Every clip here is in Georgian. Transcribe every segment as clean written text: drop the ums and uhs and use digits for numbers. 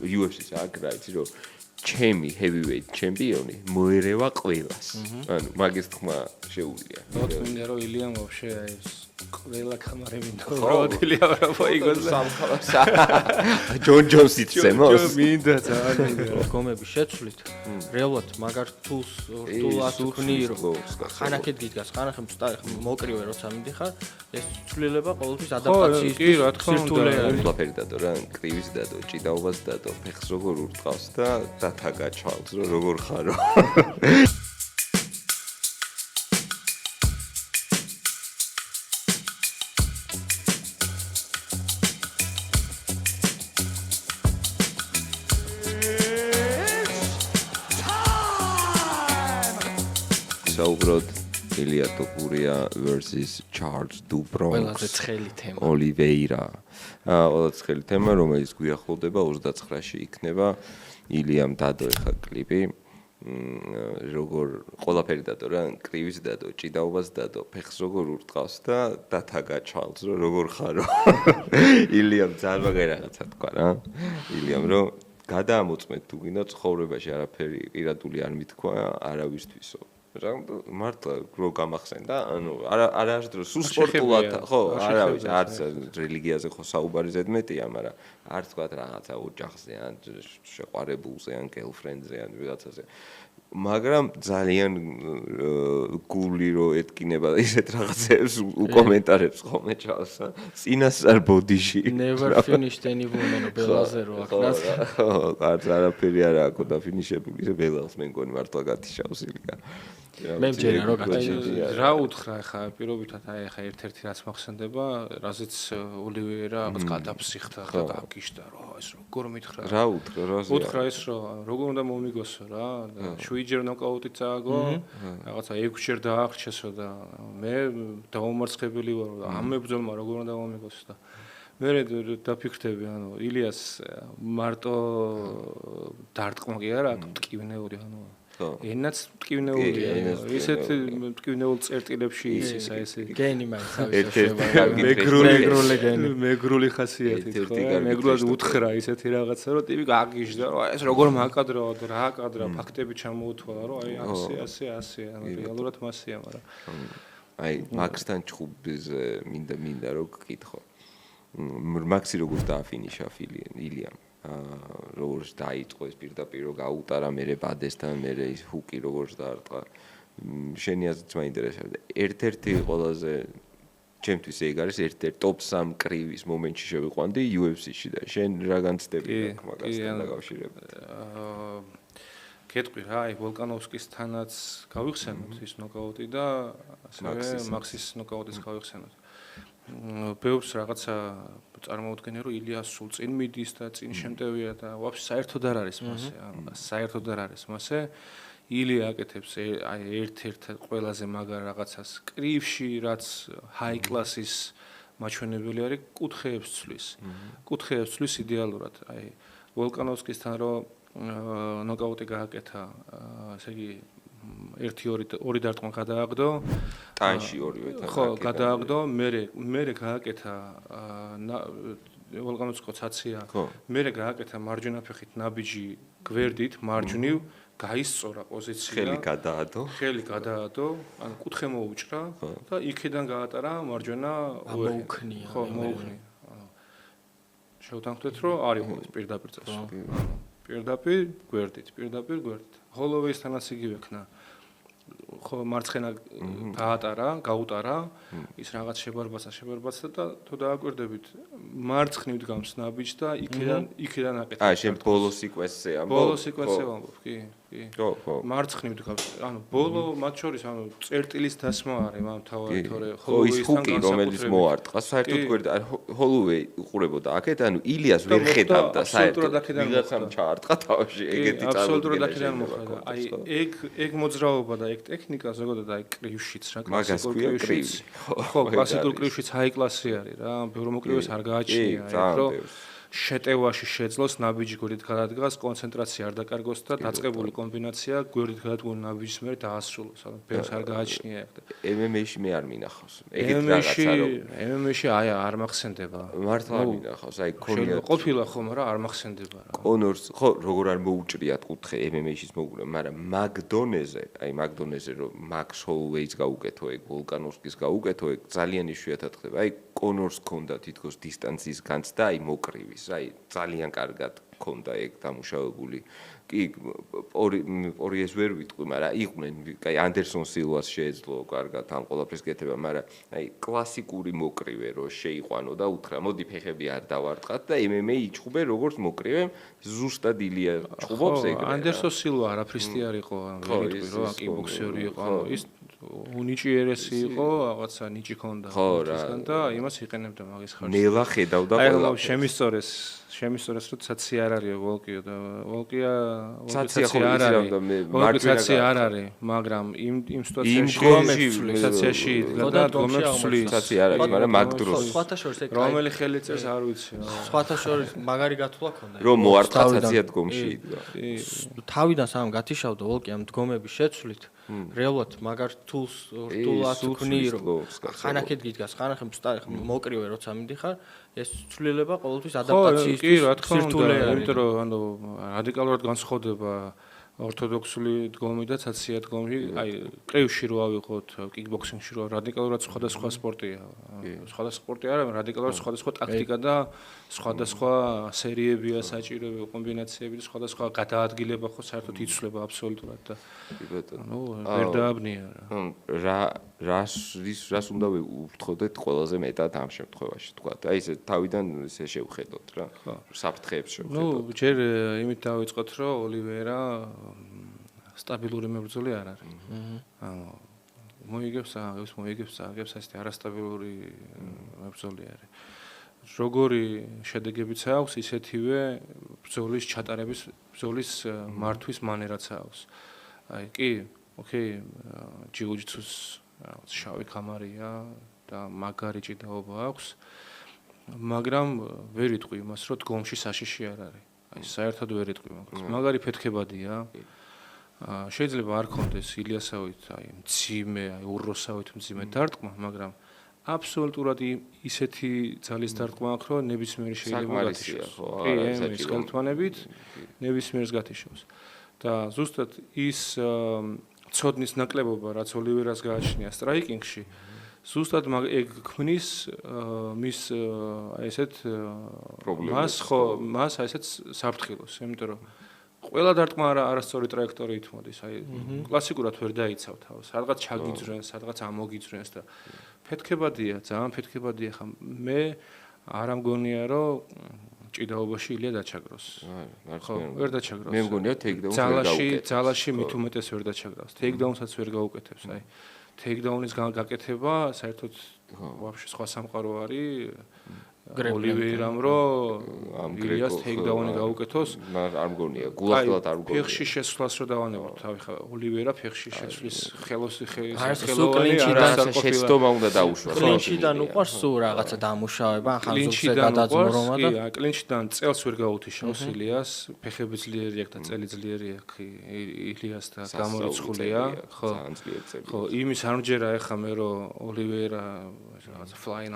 UFC-ს აქ რა იცი რომ ჩემი heavyweight ჩემპიონი მოერევა ყველას. ანუ მაგის თქმა შეუძლია. Вот მინდა რომ ილიამ вообще აი ყველა კამარე მინდა რომ ილია რა მოიგოს სამხალასა. ჯონ ჯონსიც ზემოს. მინდა ძალიან მინდა კომები შეცვლით. რეალურად მაგარ თულს ვქნი რომ ხანაკეთ გიდგას, ხანახემ მოკრივე როცა მიდიხარ, ეს ცვლილება ყოველთვის ადაპტაციის სირთულეა. ყველაფერი დადო რა, კრივის დადო, ჭიდაობას დადო, ფეხს როგორ ურტყავს და დათა გაჩვალს რომ როგორ ხარო. საუბრობთ ილია ტოპურია versus Charles do Bronx. ყველაზე ცხელი თემა. Oliveira. ყველაზე ცხელი თემა, რომელიც გვიახლოვდება 29-ში იქნება. ილიამ დადო ეხა კლიპი. როგორ ყველაფერი დადო რა, კრივის დადო, ჭიდაობას დადო, ფეხს როგორ ურტყავს და დათა გაჩვალს რომ როგორ ხარო. ილიამ ძალიან მაგარი რაღაცა თქვა რა. ილიამ რომ გადაამოწმეთ თუ გინდა ცხოვრებაში არაფერი პირადული არ მithქვა არავისთვისო. რა მარტო რო გამახსენდა, ანუ არას დროს სულ სპორტულად, ხო, არავის არც რელიგიაზე ხო საუბარი ზედმეტია, მაგრამ არც თქვა რაღაცა ოჯახზე ან შეყვარებულზე ან girlfriend-ზე ან ვიღაცაზე. მაგრამ ძალიან გული რო ეთკინება ისეთ რაღაცებს უკომენტარებს ხოლმე ჩავს, წინასწარ ბოდიში. Never finished any woman ბელაზე რო აქნას. ხო, არც არაფერი არ აქვს დაფინიშებული, ეს ბელას მე მგონი მართლა გათიშავს ილიკა. მე მჯერა რომ გათიშავსია. რა უთხრა ხა პირობითად აი ხა ერთ-ერთი რაც მახსენდება, რაზეც ოლივერა რაღაც გადაფსიხდა და გაგიშდა რომ ეს როგორ მითხრა. რა უთხრა რაზე? უთხრა ეს რომ როგორ უნდა მომიგოსო რა, შვიჯერ ნოკაუტით წააგო, რაღაცა 6-ჯერ დაახრჩესო და მე დაუმარცხებელი ვარ და ამ მებრძოლმა როგორ უნდა მომიგოსო და მე დაფიქრდები, ანუ ილიას მარტო დარტყმა კი არა, ტკივნეული, ანუ ენაც ტკივნეულია, ისეთ ტკივნეულ წერტილებში ისისა ესე გენი მაინც მეგრული ხასიათით, მეგრულად უთხრა ისეთი რაღაცა, რომ ტიპი გაგიჟდა, რომ ეს როგორ მაკადროა და რა აკადრა, ფაქტები ჩამოუთვალა, რომ აი ასე, ანუ რეალურად მასია, მაგრამ აი მაქსთან ჩხუბზე მინდა რომ გკითხო. მაქსი როგორ დააფინიშა ილიამ? როგორც დაიწყო ეს პირდაპირ რო გაუტარა მერე ბადესთან მერე ის ჰუკი როგორც დაარტყა შენი აზრით მაინტერესებდა ერთ-ერთი ყველაზე ჩემთვის ეგ არის ერთ-ერთი top 3 კრივის მომენტში შევიყვანდი UFC-ში და შენ რა განცდები აქვს მაგასთან დაკავშირებით კეთყვი რა აი ვოლკანოვსკისთანაც გავიხსენოთ ის ნოკაუტი და ასევე მაქსის ნოკაუტის გავიხსენოთ ბევრს რაღაცა წარმოუდგენია რომ ილიას სულ წინ მიდის და წინ შემტევია და ვაფშე საერთოდ არ არის მასე ანუ საერთოდ არ არის მასე ილია აკეთებს აი ერთ-ერთ ყველაზე მაგარ რაღაცას კრივში რაც ჰაი კლასის მაჩვენებელი არის კუთხეებს ცვლის იდეალურად აი ვოლკანოვსკისთან რო ნოკაუტი გააკეთა ესე იგი 1-2 დარტყმა გადააგდო ტანში ორივე თან ხო გადააგდო მე გააკეთა ვოლკანოვსკო ცაცია მე გააკეთა მარჯვენა ფეხით ნაბიჯი გვერდით მარჯვნივ გაისწორა პოზიცია ხელი გადაადო ანუ კუთხე მოუჭრა და იქიდან გაატარა მარჯვენა მოუქნია ხო მოუქნი შევთანხმდეთ რომ არის პირდაპირ წესო პირდაპირ გვერდით ჰოლოვეისთანაც იგივე ხნა ხო მარცხენა გაუტარა ის რაღაც შებარბაცა და თუ დააკვირდებით მარცხნივ დგამს ნაბიჯს და იქიდან აკეთებს აი შენ ბოლო სიკვენსზე ამბობ კი ხო მარცხნივ დგამს ანუ ბოლო მათ შორის ანუ წერტილის დასმა არის ამ თავად თორე ჰოლოვეისთან რომელიც მოარტყა საერთოდ გვერდ ჰოლოვეი უყურებოდა აქეთ ანუ ილიას ვერ ხედავდა საერთოდ ვიღაცამ ჩაარტყა თავში ეგეთი წარმოდგენა აბსოლუტურად აქედან მოხდა აი ეგ მოძრაობა და ეგ ტექნიკა ზოგადად აი კრივშიც რა კლასიკურ კრივში ხო კლასიკურ კრივშიც ჰაი კლასი არის რა ბევრ მოკრივეს არ გააჩნია ეგ რომ შეტევაში შეძლოს ნაბიჯი გვერდით გადადგას, კონცენტრაცია არ დაკარგოს და დაწყებული კომბინაცია გვერდით გადადგმული ნაბიჯის მიერ დაასრულოს. ანუ ბევრს არ გააჩნია ეგ. MMA-ში მე არ მინახავს. ეგეთ რაღაცა რომ MMA-ში აი არ მახსენდება. მართლა არ მინახავს, აი ქონია ყოფილა ხო, მაგრამ არ მახსენდება რა. კონორს ხო როგორ არ მოუჭრიათ კუთხე MMA-შიც მოუგრა, მაგრამ მაგდონეზე, აი მაგდონეზე რომ მაქს ჰოლვეის გაუკეთო ეგ, ვოლკანოვსკის გაუკეთო ეგ ძალიან იშვიათად ხდება. აი კონორს ქონდა თითქოს დისტანციის განცდა, აი მოკრივის, აი ძალიან კარგად ქონდა ეგ დამუშავებული. კი ორიეს ვერ ვიტყვი, მაგრამ იყვნენ, აი ანდერსონ სილვას შეეძლო კარგად ამ ყველაფერს გეთება, მაგრამ აი კლასიკური მოკრივე რო შეიყვანო და უთხრა, მოდი ფეხები არ დავარტყათ და MMA იჩხუბე როგორც მოკრივე, ზუსტად ილია ჩხუბობს ეგრე. ანდერსონ სილვა არაფრისთი არ იყო, ვერ ვიტყვი რომ კიკბოქსერი იყო, ანუ ის უნიჭიერესი იყო, რაღაცა ნიჭი ქონდა ისგან და იმას იყენებდა მაგის ხარჯს. ნელა ხედავდა ყველა. შემისწორეს რომ ცაცი არ არის ვოლკიო და ვოლკია ცაცი არ არის, არ არის, მაგრამ იმ სიტუაციაში იდგა და დგომებს სulis. ცაცი არ არის, მაგრამ მაგ დროს სხვათა შორის ეგ რომელი ხელი წერს არ ვიცი. სხვათა შორის მაგარი გათვლა ქონდა. რომ მოარტყა ცაცია დგომში იდგა. თავიდან სამ გათიშავდა ვოლკიამ დგომების შეცვლით. რეალურად მაგარ რთულად ვქნი რომ ხანახეთ გიდგას, ხანახე მოკრივე როცა მიდიხარ, ეს ცვლილება ყოველთვის ადაპტაციის სირთულეა, იმიტომ რომ ანუ რადიკალურად განსხვავდება ორთოდოქსული დგომი და ცაცია დგომი, აი კრივში რო ავიღოთ, კიკბოქსინგში რო რადიკალურად სხვადასხვა სპორტია. სხვადასხვა სპორტი არა, რადიკალურად სხვადასხვა ტაქტიკა და სხვადასხვა სერიებია საჭიროები, კომბინაციები და სხვადასხვა გადაადგილება ხო საერთოდ იცვლება აბსოლუტურად და ანუ ვერ დააბნია რა. რას უნდა ვუფრთხოდეთ ყველაზე მეტად ამ შემთხვევაში თქვა. აი ესე თავიდან ესე შევხედოთ რა. საფრთხეებს შევხედოთ. ნუ ჯერ იმით დავიწყოთ, რომ ოლივერა სტაბილური მებრძოლი არ არის. ანუ მოიგებს ასეთი არასტაბილური მებრძოლი არის. როგორი შედეგებიც აქვს, ისეთივე ბრძოლის ჩატარების, ბრძოლის მართვის მანერაც აქვს. აი კი, ოკეი, ჯიუ-ჯიტსუს შავი კამარია და მაგარი ჭიდაობა აქვს, მაგრამ ვერ იტყვი იმას, რომ დგომში საშიში არ არის. აი საერთოდ ვერ იტყვი მაგას. მაგარი ფეთქებადია. შეიძლება არ ქონდეს ილიასავით, აი მძიმე, აი უროსავით მძიმე დარტყმა, მაგრამ აბსოლუტურად ისეთი ძალის დარტყმა აქვს, რომ ნებისმიერი შეიძლება გათიშოს. კი, ეს ხელთვანებით ნებისმიერს გათიშოს. და ზუსტად ის ცოდნის ნაკლებობა, რაც ოლივერას გააჩნია სტრაიკინგში, ზუსტად ეგ ქმნის მის აი ესეთ მას აი ესეთ საფრთხილოს, იმიტომ რომ ყველა დარტყმა არასწორი ტრაექტორიით მოდის, აი კლასიკურად ვერ დაიცავ თავს, სადღაც ჩაგიძრენს, სადღაც ამოგიძრენს და ფეთქებადია, ძალიან ფეთქებადია ხა მე არ ამგონია რომ ჭიდაობაში ილია დაჩაგროს. ხო, ვერ დაჩაგროს. მე მგონია ტეიქდაუნს ვერ გაუკეთებს. ძალაში მით უმეტეს ვერ დაჩაგროს. ტეიქდაუნსაც ვერ გაუკეთებს, აი. ტეიქდაუნის გაკეთება საერთოდ ვაფშე სხვა სამყარო არის. ოლივერამ რომ ილიას ტეიქდაუნი გაუკეთოს, არ მგონია, გულახდილად არ მგონია. ფეხში შესვლას რო დავანებოთ, თავი ხა ოლივერა ფეხში შესვლის ხელოვანი შეცდომა უნდა დაუშვა. კლინჩიდან უყარს სულ რაღაცა დამუშავება, ხანძურზე გადაძმორომა და კლინჩიდან წელს ვერ გაუთიშავს ილიას, ფეხები ძლიერი აქვს და წელი ძლიერი აქვს ილიას და გამორიცხულია, ხო. ხო, იმის არ მჯერა ეხა მე რომ ოლივერა რაღაცა flying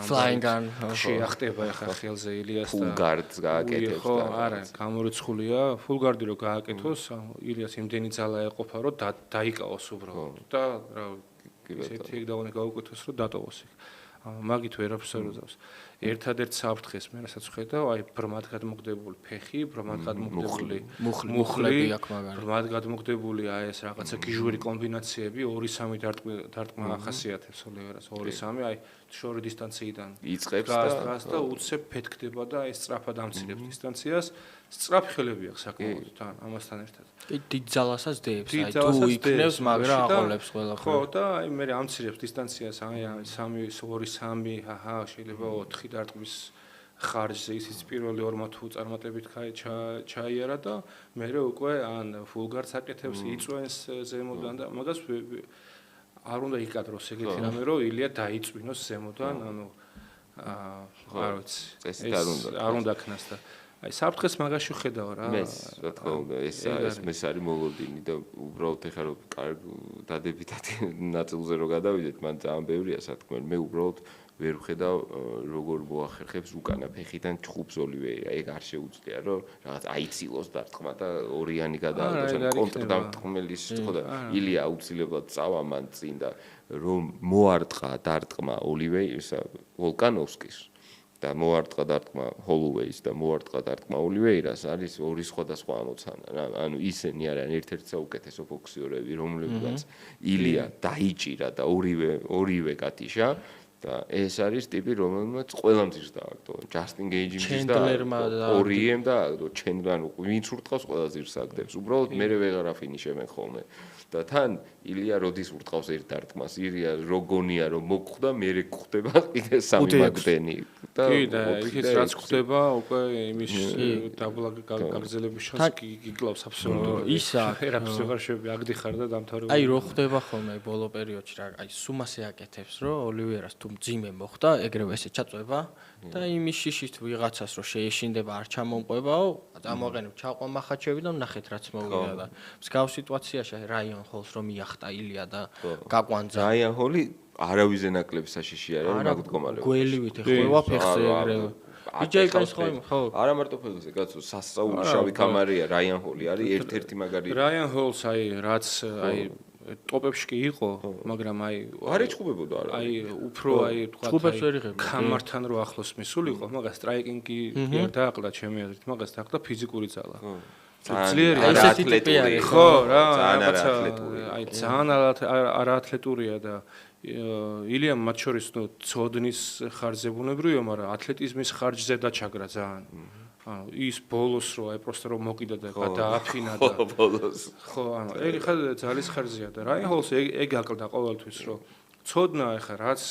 შეახტება ეხა ხელზე ილიას და ფულგარდს გააკეთებს და ხო, არა, გამორიცხულია, ფულგარდი რო გააკეთოს, ილიას იმდენი ძალა ეყოფა რომ დაიკავოს უბრალოდ და რა ვიცი, ტეიქდაუნი გაუკეთოს რომ დატოვოს იქ. მაგით ვერაფერს არ უძავს. ერთადერთ საფრთხეს მე რასაც ვხედავ, აი ბრმად გადმოგდებული ფეხი, ბრმად გადმოგდებული მუხლები აქვს მაგარი. ბრმად გადმოგდებული აი ეს რაღაცა გიჟური კომბინაციები 2-3 დარტყმა ახასიათებს ოლივერას 2-3 აი შორი დისტანციიდან იწყებს და უცებ ფეთქდება და აი სწრაფად ამცირებს დისტანციას. სწრაფი ხელები აქვს საკმაოდ თან ამასთან ერთად. კი, დიდ ძალასაც დებს, აი თუ იქნევს, მაგრამ აყოლებს ყველაფერს. ხო, და აი მე ამცირებს დისტანციას, აი 2-3, აჰა, შეიძლება 4 დარტყმის ხარჯზე ისიც პირველი 2 თუ წარმატებით ჩაიარა და მე უკვე ან ფულგარდს აკეთებს, იწვენს ზემოდან და მაგას არ უნდა იკადროს ეგეთი რამე, რომ ილია დაიწვინოს ზემოდან, ანუ არ ვიცი. წესით არ უნდა ქნას და აი საფრთხეს მაგაში ხედავ რა. რა თქმა უნდა, ეს არის მოლოდინი და უბრალოდ ეხლა რომ დადებითად ნაწილზე რო გადავიდეთ, მან ძალიან ბევრია სათქმელი. მე უბრალოდ ვერ ვხედავ როგორ მოახერხებს უკანა ფეხიდან ჩხუბს ოლივეირა. ეგ არ შეუძლია რომ რაღაც აიცილოს დარტყმა და ორიანი გადააგდოს ან კონტრდარტყმელის ხო და ილია აუცილებლად წავა მან წინ და რომ მოარტყა დარტყმა ოლივეირსა ვოლკანოვსკის და მოარტყა დარტყმა ჰოლუვეის და მოარტყა დარტყმა ოლივეირას არის ორი სხვადასხვა ამოცანა რა. ანუ ისინი არიან ერთ-ერთი საუკეთესო ბოქსიორები, რომლებიც ილია დაიჭირა და ორივე გათიშა. და ეს არის ტიპი, რომელმაც ყველამ ძირს დააგდო. ჯასტინ გეიჯიმს და ორიემ დააგდო. ანუ ვინც ურტყავს ყველა ძირს აგდებს. უბრალოდ მე ვეღარ აფინიშებენ ხოლმე. და თან ილია როდის ურტყავს ერთ დარტყმას, ილია როგონია რომ მოგხვდა, მე გხვდება კიდე სამი მაგდენი. კი და იქით რაც ხდება უკვე იმის გაგრძელების შანსი გიკლავს აბსოლუტურად. ისა ერაფერს ვეღარ შევები აგდიხარ და დამთავრებული. აი რო ხდება ხოლმე ბოლო პერიოდში რა, აი სუმასე აკეთებს რომ ოლივერას თუ მძიმე მოხდა, ეგრევე ესე ჩაწვება და იმის შიშით ვიღაცას რო შეეშინდება არ ჩამომყვებაო, ამოაყენებ ჩაყვა მახაჩები და ნახეთ რაც მოვიდა და მსგავს სიტუაციაში რაიან ჰოლს რომ იახტა ილია და გაყვანძა. რაიან ჰოლი არავიზე ნაკლები საშიში არ არის მაგ მდგომარეობაში. გველივით ეხება ფეხზე ეგრევე. იჯაიკას ხო? არა მარტო ფეხზე, კაცო, სასწაული შავი კამარია რაიან ჰოლი არის ერთ-ერთი მაგარი. რაიან ჰოლს აი რაც აი ტოპებში კი იყო, მაგრამ აი არ იჭუბებოდა არა. აი უფრო აი თქვა ჩუბებს ვერ იღებდა. კამართან რო ახლოს მისულიყო, მაგას სტრაიკინგი კი არ დააყლა ჩემი აზრით, მაგას დააყლა ფიზიკური ძალა. ძლიერი ატლეტური ხო რა, რაღაცა აი ძალიან არაათლეტურია და ილიამ მათ შორის ნუ ცოდნის ხარჯზე ბუნებრივია, მაგრამ ათლეტიზმის ხარჯზე დაჩაგრა ძალიან. ანუ ის ბოლოს რო აი პროსტა რომ მოკიდა და დააფინა და ბოლოს ხო ანუ ეგ ხა ძალის ხარჯზეა და რაიან ჰოლს ეგ აკლდა ყოველთვის რომ ცოდნა ახლა რაც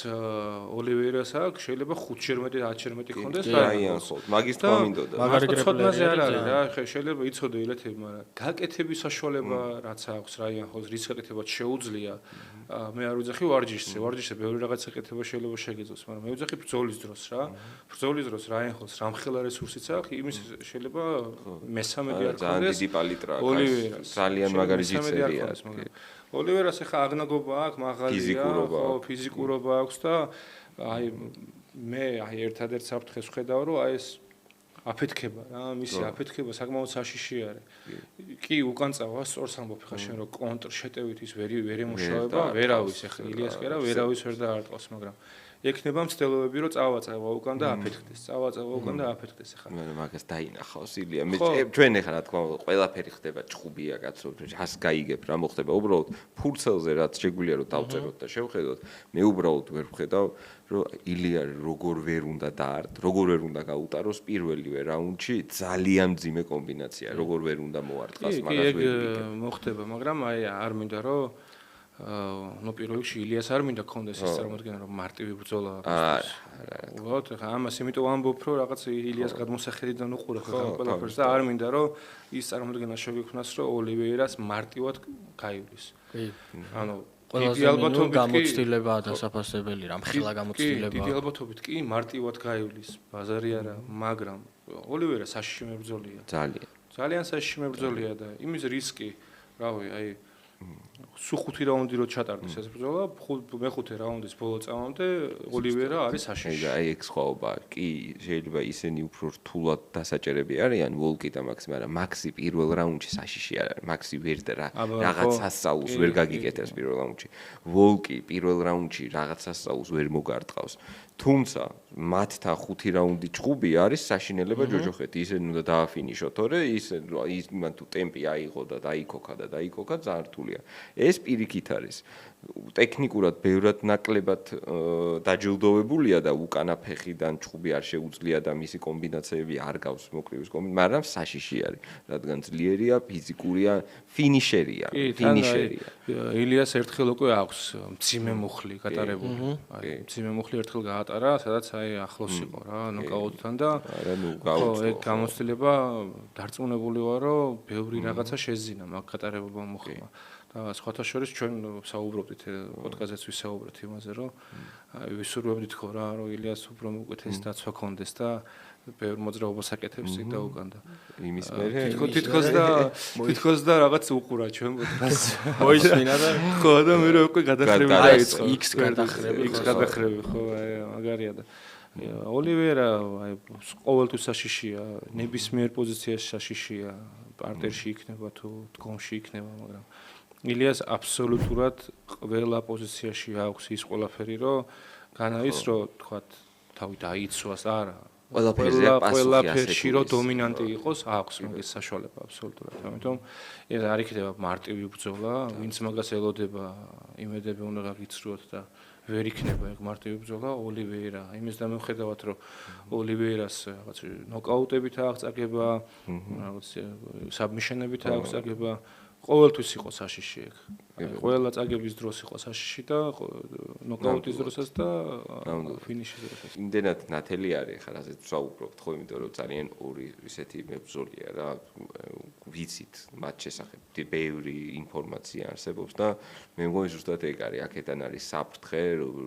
ოლივერას აქვს შეიძლება 5-ჯერ მეტი 10-ჯერ მეტი ხონდეს რაიან ჰოლს მაგის თქმა მინდოდა მაგრამ ცოდნაზე არ არის რა ახლა შეიძლება იცოდე ილეთები მაგრამ გაკეთების საშუალება რაც აქვს რაიან ჰოლს რის გაკეთებაც შეუძლია მე არ ვიძახი ვარჯიშზე ბევრი რაღაცა ეკეთება შეიძლება შეგეძლოს მაგრამ მე ვიძახი ბრძოლის დროს რა ბრძოლის დროს რაიან ჰოლს რამხელა რესურსიც აქვს იმის შეიძლება მესამედი არ ხონდეს ძალიან დიდი პალიტრა აქვს ძალიან მაგარი ძიცებია ოლივერას ახლა აღნაგობა აქვს, მაღალია, ხო, ფიზიკურობა აქვს და აი მე აი ერთადერთ საფრთხეს ვხედავ, რომ აი ეს აფეთქება რა, მისი აფეთქება საკმაოდ საშიში არის. კი, უკან წავა, სწორს ამბობ ხა შენ რომ კონტრ შეტევით ის ვერ ემუშავება, ვერავის ახლა ილიას კი არა, ვერავის ვერ დაარტყოს, მაგრამ ექნება მცდელობები რომ წავა უკან და აფეთქდეს, წავა უკან და აფეთქდეს ახლა. მე მაგას დაინახავს ილია. მე ჩვენ ახლა რა თქმა უნდა ყველაფერი ხდება ჭხუბია კაცო, ას გაიგებ რა მოხდება. უბრალოდ ფურცელზე რაც შეგვიძლია რომ დავწეროთ და შევხედოთ, მე უბრალოდ ვერ ვხედავ რომ ილია როგორ ვერ უნდა დაარტყ, როგორ ვერ უნდა გაუტაროს პირველივე რაუნდში ძალიან მძიმე კომბინაცია, როგორ ვერ უნდა მოარტყას, მაგას ვერ ვიგებ. მოხდება, მაგრამ აი არ მინდა რომ ნუ პირველ რიგში ილიას არ მინდა კონდეს ეს წარმოადგენა რომ მარტივი ბრძოლა აქვს. უბრალოდ ხა ამას იმიტომ ამბობ რომ რაღაც ილიას გადმოსახედიდან უყურე ხა ყველაფერს და არ მინდა რომ ის წარმოადგენა შევიქმნას რომ ოლივეირას მარტივად გაივლის. ანუ დიდი ალბათობით გამოცდილებაა დასაფასებელი რა, მხილა გამოცდილებაა. დიდი ალბათობით კი მარტივად გაივლის, ბაზარი არა, მაგრამ ოლივეირა საშიში მებრძოლია. ძალიან საშიში მებრძოლია და იმის რისკი, რავი, აი სულ 5 რაუნდი რო ჩატარდეს ეს ბრძოლა, მეხუთე რაუნდის ბოლო წამამდე ოლივერა არის საშიში. აი ეგ სხვაობა. კი, შეიძლება ისინი უფრო რთულად დასაჭერები არიან ვოლკი და მაქსი, მაგრამ მაქსი პირველ რაუნდში საშიში არ არის. მაქსი ვერ რაღაც სასწაულს ვერ გაგიკეთებს პირველ რაუნდში. ვოლკი პირველ რაუნდში რაღაც სასწაულს ვერ მოგარტყავს. თუმცა მათთან 5 რაუნდი ჭუბი არის საშინელება ჯოჯოხეთი. ისინი უნდა დააფინიშო, თორე ის მან თუ ტემპი აიღო და დაიქოქა ძალიან რთულია. ეს პირიქით არის. ტექნიკურად ბევრად ნაკლებად დაჯილდოვებულია და უკანა ფეხიდან ჭუბი არ შეუძლია და მისი კომბინაციები არ გავს მოკრივის კომბინაცია, მაგრამ საშიში არის, რადგან ძლიერია, ფიზიკურია, ფინიშერია. ილიას ერთხელ უკვე აქვს მძიმე მუხლი გატარებული. აი, მძიმე მუხლი ერთხელ გაატარა, სადაც აი ახლოს იყო რა, ნოკაუტთან და ეგ გამოცდილება დარწმუნებული ვარ, რომ ბევრი რაღაცა შეზინა მაგ გატარებულმა მუხლმა. და სხვათა შორის ჩვენ საუბრობდით პოდკასტზეც ვისაუბრეთ იმაზე, რომ ვისურვებდით ხო რა, რომ ილიას უფრო უკეთესი დაცვა კონდეს და ბევრ მოძრაობას აკეთებს იქ და უკან და იმის მერე თითქოს და რაღაც უყურა ჩვენ პოდკასტს. მოისმინა და ხო და მე უკვე გადახრები დაიწყო. X გადახრები ხო, მაგარია და ოლივერა ყოველთვის საშიშია, ნებისმიერ პოზიციაში საშიშია, პარტერში იქნება თუ დგომში იქნება, მაგრამ ილიას აბსოლუტურად ყველა პოზიციაში აქვს ის ყველაფერი, რომ განაიც რომ თქვათ თავი დაიცვას, არა. ყველაფერში რომ დომინანტი იყოს, აქვს მაგის საშუალება აბსოლუტურად. ამიტომ ეს არ იქნება მარტივი ბრძოლა, ვინც მაგას ელოდება, იმედები უნდა გაგიცრუოთ და ვერ იქნება ეგ მარტივი ბრძოლა. ოლივეირა, იმის და მიუხედავად რომ ოლივეირას რაღაც ნოკაუტებით აღწაგება, რაღაც საბმიშენებით აღწაგება, ყოველთვის იყო საშიში ეგ. ყველა წაგების დროს იყო საშიში და ნოკაუტის დროსაც და ფინიშის დროსაც. იმდენად ნათელი არის ხა რაზეც ვსაუბრობთ ხო, იმიტომ რომ ძალიან ორი ისეთი მებრძოლია რა, ვიცით მათ შესახებ ბევრი ინფორმაცია არსებობს და მე მგონი ზუსტად ეგ არის, აქედან არის საფრთხე,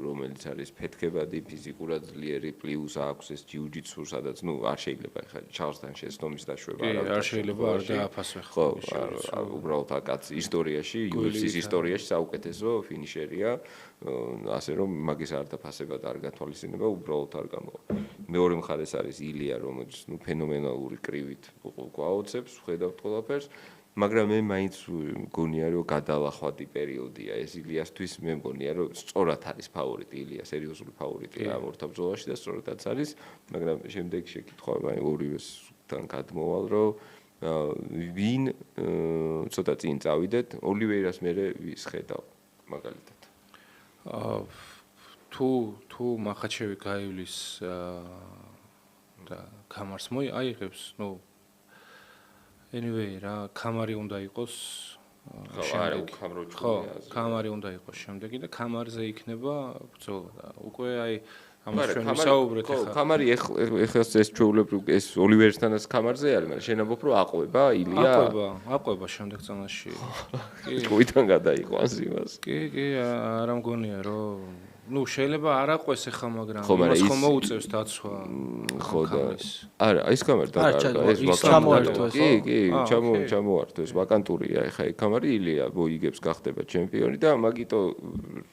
რომელიც არის ფეთქებადი, ფიზიკურად ძლიერი, პლუს აქვს ეს ჯიუ-ჯიტსუ, სადაც არ შეიძლება ხა ჩარლსთან შეცდომის დაშვება არ შეიძლება არ დააფასვე ხო, უბრალოდ აკაც ისტორიაში, UFC-ის ისტორიაში საუკეთესო ფინიშერია, ასე რომ მაგის არ დაფასება და არ გათვალისწინება, უბრალოდ არ გამოვა. მეორე მხარეს არის ილია, რომელიც ფენომენალური კრივით გვაოცებს, ხედავთ ყველაფერს, მაგრამ მე მაინც მგონია, რომ გადალახვადი პერიოდია ეს ილიასთვის, მე მგონია, რომ სწორად არის ფავორიტი ილია, სერიოზული ფავორიტია ამ ორ ბრძოლაში და სწორადაც არის, მაგრამ შემდეგ შეკითხვა ორივესთან გადმოვალ, რომ ვინ ცოტა წინ წავიდეთ, ოლივეირას მერე ვის ხედავ მაგალითად. თუ მახაჩევი გაივლის და კამარს აიღებს, anyway რა, კამარი უნდა იყოს შემდეგ. ხო, კამარი უნდა იყოს შემდეგი და კამარზე იქნება ბრძოლა და უკვე ამას ჩვენ ვისაუბრეთ ახლა. კამარი ეხლა ეს ჩვეულებრივ ეს ოლივერსთანაც კამარზე არის, მაგრამ შენ ამბობ რომ აყვება ილია? აყვება შემდეგ წამაში. კი. კუიდან გადაიყვანს იმას. კი, არ მგონია რომ შეიძლება არ აყვეს ახლა, მაგრამ იმას ხომ მოუწევს დაცვა. ხო და არა, ის კამარი და ეს ვაკანტურია. კი, ჩამოართვეს, ვაკანტურია ახლა ეს კამარი ილია მოიგებს გახდება ჩემპიონი და მაგიტო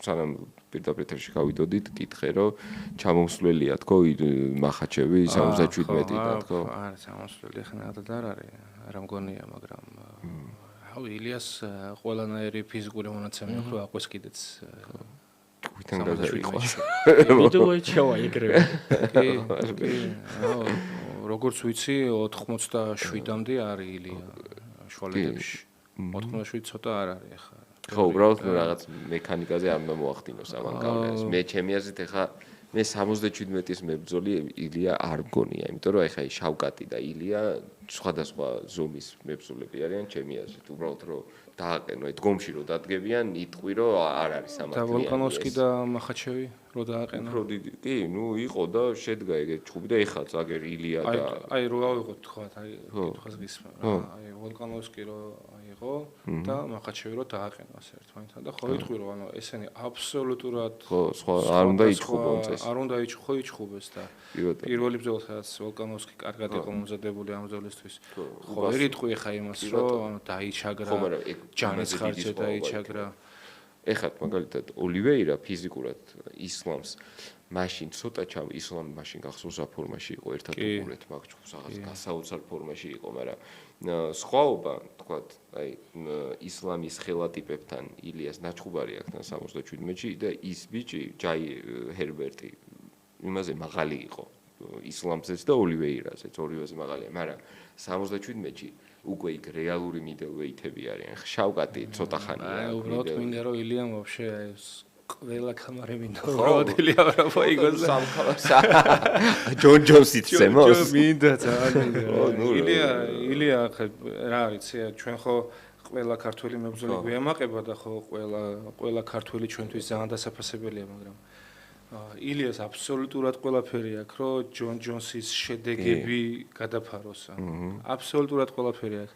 სანამ პირდაპირ ეთერში გავიდოდით, კითხე რომ ჩამოსვლელია თქო მახაჩევი 77-დან თქო. არა, ჩამოსვლელი ახლა ნადად არ არის, არ მგონია, მაგრამ ილიას ყველანაირი ფიზიკური მონაცემი აქვს, აყვეს კიდეც კუიდან გადაიყვანს. მიდლოიჩევა ეგრევე. კი. როგორც ვიცი, 87-მდე არის ილია შუალედებში. 87 ცოტა არ არის ახლა. ხო, უბრალოდ რაღაც მექანიკაზე არ უნდა მოახდინოს ამან გავლენას. მე ჩემი აზრით ახლა მე 77-ის მებრძოლი ილია არ მგონია, იმიტომ რომ ახლა შავკატი და ილია სხვადასხვა ზომის მებრძოლები არიან ჩემი აზრით. უბრალოდ რომ დააყენო დგომში რომ დადგებიან, იტყვი რომ არ არის სამართლიანი. და ვოლკანოვსკი და მახაჩევი რო დააყენა. უფრო დიდი, კი, იყო და შედგა ეგეთ ჭუბი და ეხლა წაგერ ილია და აი რო ავიღოთ თქვა, კითხავს გისმა რა. აი ვოლკანოვსკი რო აიღო და მახაჩევი რო დააყენა ასე ერთმანეთთან და ხო იტყვი რომ ანუ ესენი აბსოლუტურად ხო, სხვა არ უნდა იჭხუბონ წეს. არ უნდა იჭხუბეს და პირველი ბრძოლა სადაც ვოლკანოვსკი კარგად იყო მომზადებული ამ ბრძოლისთვის. ხო ვერ იტყვი ხა იმას რომ ანუ დაიჩაგრა. ხო, მაგრამ ეგ ჯანის ხარჯზე დაიჩაგრა. ეხლა მაგალითად ოლივეირა ფიზიკურად ისლამს მაშინ ცოტა ისლამი მაშინ გახსოვს რა ფორმაში იყო ერთად უყურეთ მაგჩხუბს რაღაც გასაოცარ ფორმაში იყო, მაგრამ სხვაობა თქვათ აი ისლამის ხელატიპებთან ილიას ნაჩხუბარი აქ 77-ში და ის ბიჭი ჯაი ჰერბერტი იმაზე მაღალი იყო ისლამზეც და ოლივეირაზეც ორივეზე მაღალია, მაგრამ 77-ში უკვე იქ რეალური მიდელვეითები არიან. შავკატი ცოტა ხანია. აი, უბრალოდ მინდა რომ ილიამ ვაფშე ეს ყველა კამარი მინდა უბრალოდ ილია რა მოიგოს და ჯონ ჯონსიც ზემოს. მინდა ძალიან მინდა. ილია რა ვიცი, ჩვენ ხო ყველა ქართველი მებრძოლი გვიამაყება და ხო ყველა ქართველი ჩვენთვის ძალიან დასაფასებელია, მაგრამ ილიას აბსოლუტურად ყველაფერი აქვს, რომ ჯონ ჯონსის შედეგები გადაფაროს. აბსოლუტურად ყველაფერი აქვს.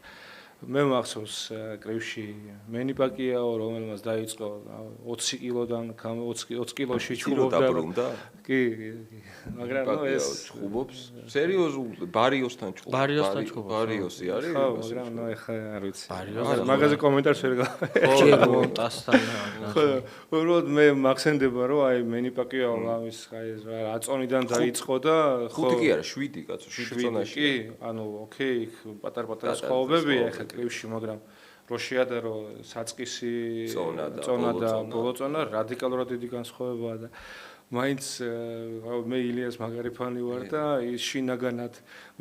მე მახსოვს კრივში მენი პაკიაო რომელმაც დაიწყო 20 კილოდან 20 კილოში ჩხუბობდა კი მაგრამ ეს ჩხუბობს სერიოზულ ბარიოსთან ჩხუბობს ბარიოსი არის ხო მაგრამ ეხა არ ვიცი მაგაზე კომენტარს ვერ გავაკეთე ხო უბრალოდ მე მახსენდება რომ აი მენი პაკიაო ამის აი აწონიდან დაიწყო და ხო 5 კი არა 7 კაცო 7 წონაში კი ანუ ოკეი პატარ-პატარა სხვაობებია ეხა კრივში მაგრამ რო შეადარო საწყისი წონა და ბოლო წონა რადიკალურად დიდი განსხვავებაა და მაინც მე ილიას მაგარი ფანი ვარ და ის შინაგანად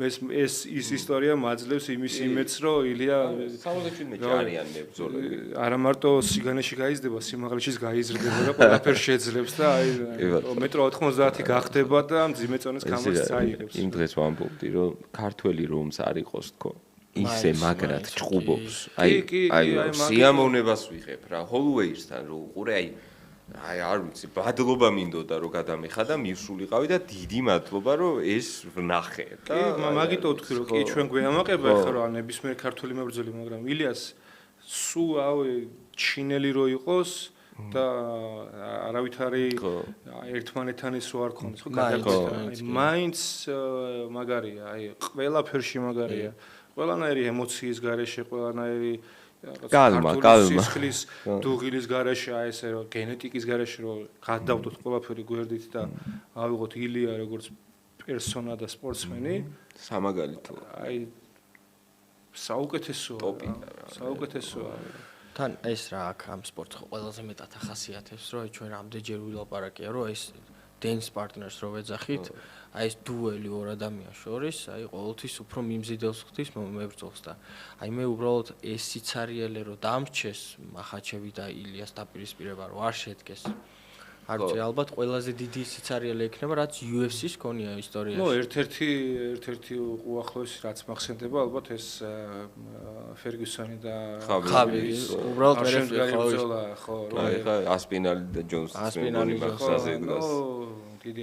ეს ის ისტორია მაძლევს იმის იმედს რომ ილია 77 არიან მებრძოლები არა მარტო სიგანეში გაიზრდება სიმაღლეშიც გაიზრდება და ყველაფერს შეძლებს და აი მეტრო 90 გახდება და მძიმე წონის კამერას წაიღებს იმ დღეს ვამბობდი რომ ქართველი რომს არ იყოს თქო ისე მაგრად ჭუბობს აი სიამოვნებას ვიღებ რა ჰოლუეისთან რო უყურე აი არ ვიცი ბადლობა მინდოდა რომ გადამეხადა მივსულიყავი და დიდი მადლობა რომ ეს ვნახე და მაგიტო ვთქვი რომ კი ჩვენ გვეამაყება ხა რა ნებისმიერ ქართული მებრძოლი მაგრამ ილიას სულ ავე ჩინელი რო იყოს და არავითარი ერთმანეთთან ის რო არ ქონდეს ხო გადაგწყვეტ მაინც მაგარია აი ყველაფერში მაგარია ყველანაირი ემოციის გარეშე ყველანაირი კალმა სისხლის დუღილის გარეშე აი ესე რომ გენეტიკის გარეშე რომ გადავდოთ ყველაფერი გვერდით და ავიღოთ ილია როგორც პერსონა და სპორტსმენი სამაგალითო აი საუკეთესოა თან ეს რა აქ ამ სპორტს ყველაზე მეტად ახასიათებს რომ ჩვენ რამდენჯერ ვილაპარაკია რომ ეს დენს პარტნერს რო ვეძახით აი ეს დუელი ორ ადამიანს შორის აი ყოველთვის უფრო მიმზიდელს ხდის მებრძოლს და აი მე უბრალოდ ეს სიცარიელე რო დამრჩეს მახაჩევი და ილიას დაპირისპირება რო არ შედგეს არ ვიცი ალბათ ყველაზე დიდი სიცარიელე იქნება რაც UFC-ს ქონია ისტორიაში. ნუ ერთ-ერთი უახლოესი რაც მახსენდება ალბათ ეს ფერგიუსონი და ხავის უბრალოდ მერე ხო რა ასპინალი და ჯონსის მეგონი მახსაზე გდას. დიდი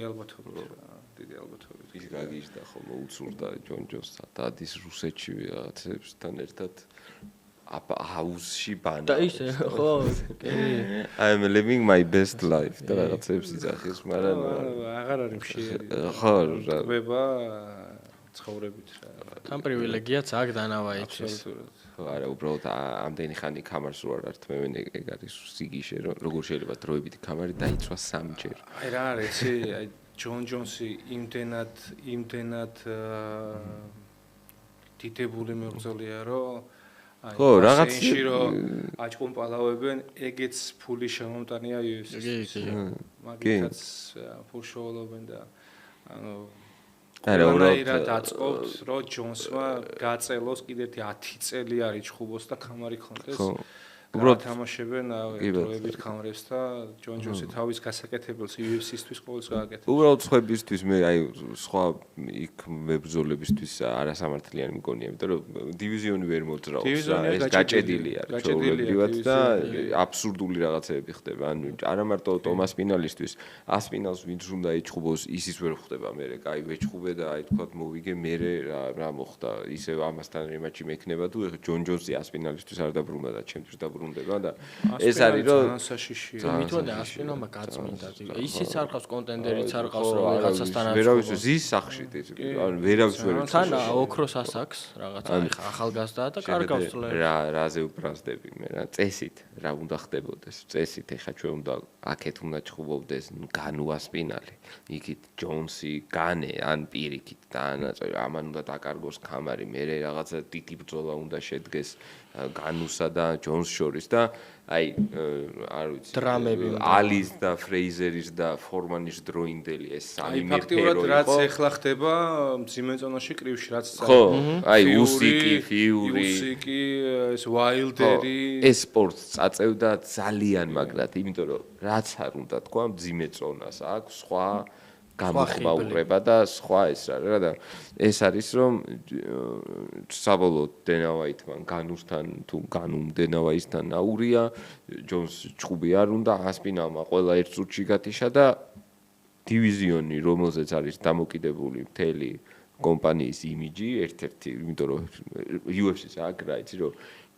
ალბათობით ის გაგიჟდა ხოლმე უცურდა ჯონ ჯონსსა და ის რუსეთში რაღაცებთან ერთად აუსში ბანა. და ისე ხო, კი. I'm living my best life და რაღაცებს იძახის, მაგრამ აღარ არის მშიერი. ხო, რა. ვება ცხოვრებით რა. თან პრივილეგიაც აქ დანავაიცის. აბსოლუტურად. არა, უბრალოდ ამდენი ხანი კამარს რო არ ართმევენ, ეგ არის სიგიშე, როგორ შეიძლება დროებითი კამარი დაიცვა სამჯერ. აი რა არის, აი ჯონ ჯონსი იმდენად დიდებული მებრძოლია, რომ ხო, რაღაც აჭკომპალავებენ, ეგეც ფული შემომტანია UFC-ს. მაგითაც ფულშოულობენ და ანუ არა უნდა დაწყობთ, რომ ჯონსმა გაწელოს კიდე 10 წელი არის ჩხუბოს და კამარი ქონდეს. უბრალოდ თამაშებენ დროებით კამერებს და ჯონ ჯონსი თავის გასაკეთებელს UFC-სთვის ყოველს გააკეთებს. უბრალოდ სხვებისთვის მე აი სხვა იქ მებრძოლებისთვის არასამართლიანი მგონია, იმიტომ რომ დივიზიონი ვერ მოძრაობს რა, ეს გაჭედილი არის ჩვეულებრივად და აბსურდული რაღაცები ხდება. ანუ არა მარტო ტომას პინალისთვის, ასპინალს ვინც უნდა ეჩხუბოს, ისიც ვერ ხდება მე, კაი ვეჩხუბე და აი თქვა მოვიგე მე რა მოხდა, ისევ ამასთან რემატჩი მექნება თუ ეხა ჯონ ჯონსი ასპინალისთვის არ დაბრუნდა და ჩემთვის დაბრუნდება და ეს არის რომ მითქონდა ასპინალმა გაწმინდა ისიც არ ყავს კონტენდერიც არ ყავს რომ რაღაცასთან ვერავის ზის სახში ანუ ვერავის ვერ თან ოქროს ასაკს რაღაცა ახალგაზრდაა და კარგავს წლებს რაზე უბრალდები მე რა წესით რა უნდა ხდებოდეს წესით ეხა ჩვენ უნდა აქეთ უნდა ჩხუბობდეს განუ ასპინალი იქით ჯონსი განე ან პირიქით და ამან უნდა დაკარგოს კამარი მე რაღაცა დიდი ბრძოლა უნდა შედგეს განუსა და ჯონს შორის და აი არ ვიცი დრამები ალის და ფრეიზერის და ფორმანის დროინდელი ეს სამი მეფე ფაქტიურად რაც ეხლა ხდება მძიმე ზონაში კრივში რაც ხო აი ფიური ეს ვაილდერი ეს სპორტს წაწევდა ძალიან მაგრად იმიტომ რომ რაც არ უნდა თქვა მძიმე ზონას აქვს სხვა გამოხმაურება და სხვა ეს რა და ეს არის რომ საბოლოოდ დენავაითმან განუსთან თუ განუმ დენავაისთან აურია ჯონს ჩხუბი არ უნდა ასპინალმა ყველა ერთ წუთში გათიშა და დივიზიონი რომელზეც არის დამოკიდებული მთელი კომპანიის იმიჯი ერთ-ერთი, იმიტომ რომ UFC-ს აქ რა იცი რომ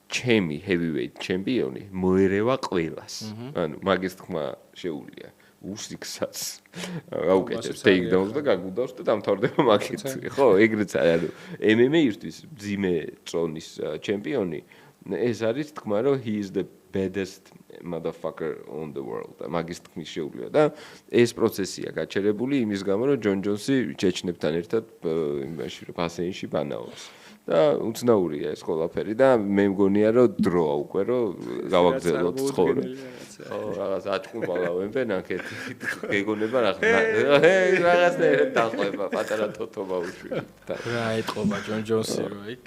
ჩემი heavyweight ჩემპიონი მოერევა ყველას. ანუ მაგის თქმა შეუულია. უსიქსაც აუკეთებს takedowns და გაგუდავს და დამთავრდება მაგით. ხო, ეგრეც არის. ანუ MMA-ისთვის ძიმე წონის ჩემპიონი ეს არის თქმა რომ he is the baddest motherfucker on the world. მაგის თქმის შეუძლია და ეს პროცესია გაჩერებული იმის გამო რომ ჯონ ჯონსი ჩეჩნებთან ერთად იმაში ბასეინში ბანაობს. და უცნაურია ეს ყველაფერი და მე მგონია რომ დროა უკვე რომ გავაგზავნოთ ცხოვრება. ხო, რაღაც აჭკუბალავენ ნახეთ. გეგონება რაღაცნაირად დაყვება პატარა თოთო ბავშვი. რა ეთყობა ჯონ ჯონსი რო იქ.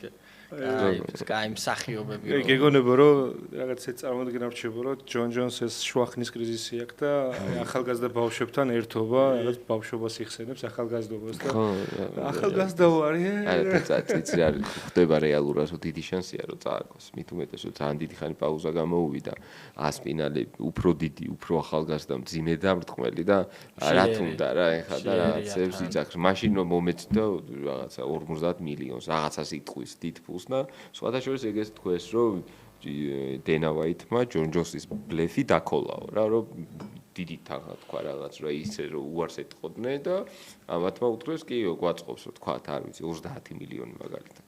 კაი მსახიობები რო. გეგონება რომ რაღაც ეს წარმოდგენა რჩება რომ ჯონ ჯონს ეს შუახნის კრიზისი აქვს და ახალგაზრდა ბავშვებთან ერთობა რაღაც ბავშვობას იხსენებს ახალგაზრდობას და ახალგაზრდა ვარი. იცი რა ხდება რეალურად რომ დიდი შანსია რომ წააგოს. მით უმეტეს რომ ძალიან დიდი ხანი პაუზა გამოუვიდა. ასპინალი უფრო დიდი, უფრო ახალგაზრდა მძიმე დამრტყმელი და რა თუნდა რა ეხლა და რაღაცებს იცახს. მაშინ რომ მომეც და რაღაცა 50 მილიონს რაღაცას იტყვის დიდ ფულს და სხვათა შორის ეგეც თქვეს რომ დენა ვაიტმა ჯონ ჯონსის ბლეფი დაკოლაო რა რომ დიდი თაღა თქვა რაღაც რა ისე რომ უარს ეტყოდნენ და ამათმა უთხრეს კი გვაწყობს რომ თქვა არ ვიცი 30 მილიონი მაგალითად.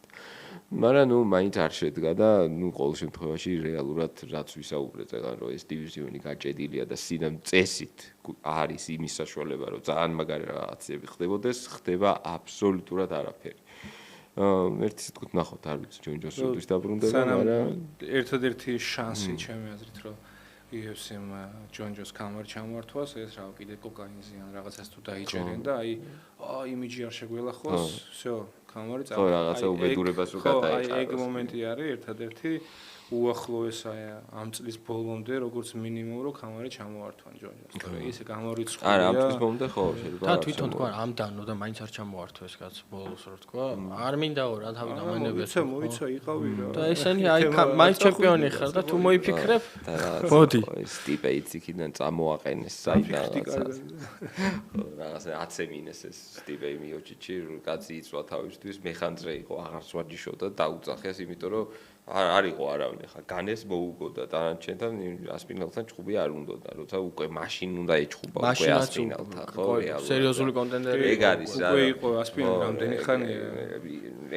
მაგრამ ნუ მაინც არ შედგა და ნუ ყოველ შემთხვევაში რეალურად რაც ვისაუბრეთ ეგან რომ ეს დივიზიონი გაჭედილია და სინამ წესით არის იმის საშუალება რომ ძალიან მაგარი რაღაცები ხდებოდეს ხდება აბსოლუტურად არაფერი. ერთი სიტყვით ნახოთ არ ვიცი ჯონ ჯონსის დაბრუნდება მაგრამ ერთადერთი შანსი ჩემი აზრით რომ UFC-მ ჯონ ჯონს კამარი ჩამოართვას ეს რა კიდე კოკაინზე ან რაღაცას თუ დაიჭერენ და აი იმიჯი არ შეგველახოს всё კამარი ხო რაღაცა უბედურებას რო გადაეყაროს. აი ეგ მომენტი არის ერთადერთი უახლოეს აი ამ წლის ბოლომდე როგორც მინიმუმ რომ კამარი ჩამოართვან ჯონ ჯონს. თორე ისე გამორიცხულია. არა ამ წლის ბოლომდე ხო შეიძლება. და თვითონ თქვა ამ დანო და მაინც არ ჩამოართვეს კაც ბოლოს რო თქვა. არ მინდაო რა თავი დამანებდეს. მოიცა იყავი რა. და ესენი აი მაინც ჩემპიონი ხარ და თუ მოიფიქრებ მოდი. სტიპე იციქიდან წამოაყენეს საიდან რაღაცა აცემინეს ეს სტიპე მიოჩიჩი კაცი იწვა თავისთვის მეხანძრე იყო აღარ სვარჯიშობდა და დაუძახეს იმიტომ რომ არ იყო არავინ ახლა განეს მოუგოდა დანარჩენთან ასპინალთან ჭუბი არ უნდოდა როცა უკვე მაშინ უნდა ეჭუბა უკვე ასპინალთან ხო რეალურად სერიოზული კონტენდერი ეგ არის რა უკვე იყო ასპინალ რამდენი ხანია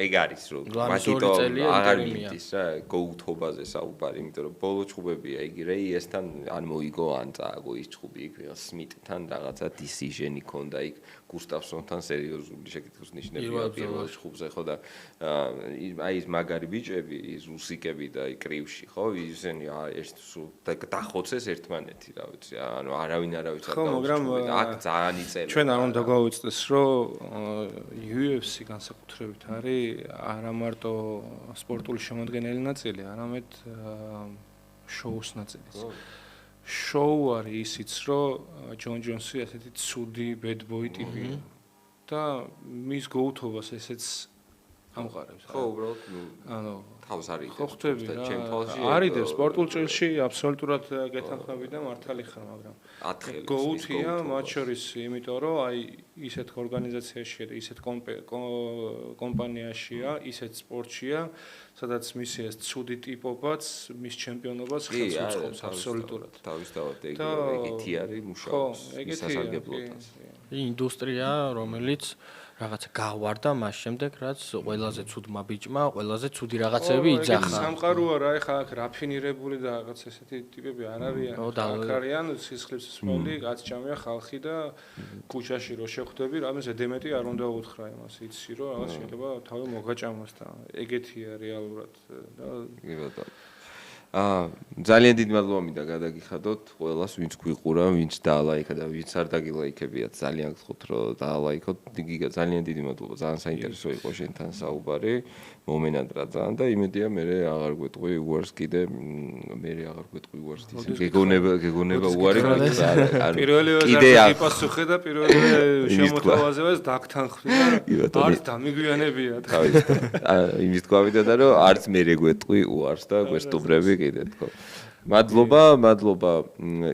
ეგ არის რომ მათითო აღარ მიდის რა გოუთობაზე საუბარი იმიტომ რომ ბოლო ჭუბებია იგი რეიესთან ან მოიგო ან წააგო ის ჭუბი იქ სმიტთან რაღაცა დისიჟენი ქონდა იქ გუსტავსონთან სერიოზული შეკითხვის ნიშნებია პირველ ჭუბზე ხო და აი ეს მაგარი ბიჭები ის უსიკები და კრივში ხო ისინი ეს დახოცეს ერთმანეთი რა ვიცი ანუ არავინ არავის არ დაუჭირდა აქ ძალიან იწერა ჩვენ არ უნდა გავუწდეს რომ UFC განსაკუთრებით არის არა მარტო სპორტული შემოადგენელი ნაწილი არამედ შოუს ნაწილიც შოუ არის ისიც რომ ჯონ ჯონსი ასეთი ცუდი bad boy ტიპია და მის გოუთობას ესეც ამყარებს ხო უბრალოდ ანუ თავს არის ხო ხვდები რა არის სპორტულ ჭრილში აბსოლუტურად გეთანხმები და მართალი ხარ მაგრამ გოუთია მათ შორის იმიტომ რომ აი ისეთ ორგანიზაციაშია და ისეთ კომპანიაშია ისეთ სპორტშია სადაც მისი ეს ცუდი ტიპობაც მის ჩემპიონობას ხელს უწყობს აბსოლუტურად თავისთავად ეგეთი არის მუშაობს ისასარგებლოდან ინდუსტრია რომელიც რაღაცა გავარდა მას შემდეგ რაც ყველაზე ცუდმა ბიჭმა ყველაზე ცუდი რაღაცები იძახა. სამყაროა რა ეხა აქ რაფინირებული და რაღაც ესეთი ტიპები არ არიან. აქ არიან სისხლის სმოლი, გაცჭამია ხალხი და ქუჩაში რო შეხვდები, რამე ზედემეტი არ უნდა უთხრა იმას, იცი რომ რაღაც შეიძლება თავი მოგაჭამოს და ეგეთია რეალურად და კი ბატონო. ძალიან დიდი მადლობა მინდა გადაგიხადოთ ყველას ვინც გვიყურა, ვინც დაალაიქა და ვინც არ დაგილაიქებიათ ძალიან გთხოვთ რომ დაალაიქოთ. ძალიან დიდი მადლობა, ძალიან საინტერესო იყო შენთან საუბარი. მომენადრა ძალიან და იმედია მე აღარ გვეტყვი უარს კიდე მე აღარ გვეტყვი უარს ისე გეგონება უარი პირველი ვეზარ იპასუხე და პირველი შემოთავაზებას დაგთანხმდი და არც დამიგვიანებია იმის თქვა ვიდა და რომ არც მე გვეტყვი უარს და გვესტუბრები კიდე თქო მადლობა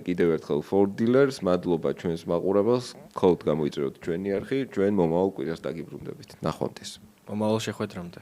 კიდევ ერთხელ Ford Dealers, მადლობა ჩვენს მაყურებელს, ხოლმე გამოიწვევთ ჩვენი არხი, ჩვენ მომავალ კვირას დაგიბრუნდებით. ნახვამდის. მომავალ შეხვედრამდე.